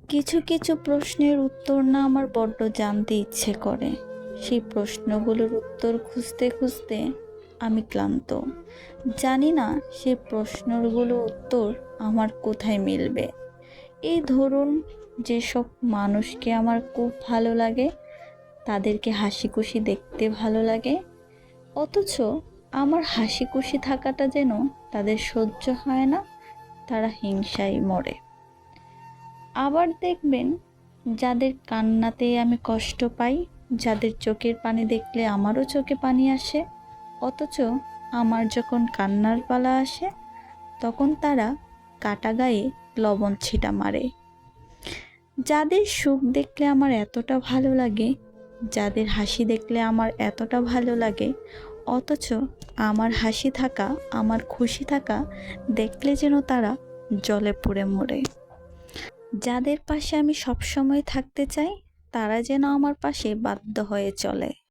কিছু কিছু প্রশ্নের উত্তর না আমার বড্ড জানতে ইচ্ছে করে। সেই প্রশ্নগুলোর উত্তর খুঁজতে খুঁজতে আমি ক্লান্ত। জানি না সেই প্রশ্নগুলোর উত্তর আমার কোথায় মিলবে। এই ধরুন, যেসব মানুষকে আমার খুব ভালো লাগে, তাদেরকে হাসি খুশি দেখতে ভালো লাগে, অথচ আমার হাসি খুশি থাকাটা যেন তাদের সহ্য হয় না, তারা হিংসায় মরে। আবার দেখবেন, যাদের কান্নাতে আমি কষ্ট পাই, যাদের চোখের পানি দেখলে আমারও চোখে পানি আসে, অথচ আমার যখন কান্নার পালা আসে তখন তারা কাটা গায়ে লবণ ছিটা মারে। যাদের সুখ দেখলে আমার এতটা ভালো লাগে, যাদের হাসি দেখলে আমার এতটা ভালো লাগে, অথচ আমার হাসি থাকা, আমার খুশি থাকা দেখলে যেন তারা জলে পুড়ে মরে। যাদের পাশে আমি সবসময় থাকতে চাই, তারা যেন আমার পাশে বাধ্য হয়ে চলে।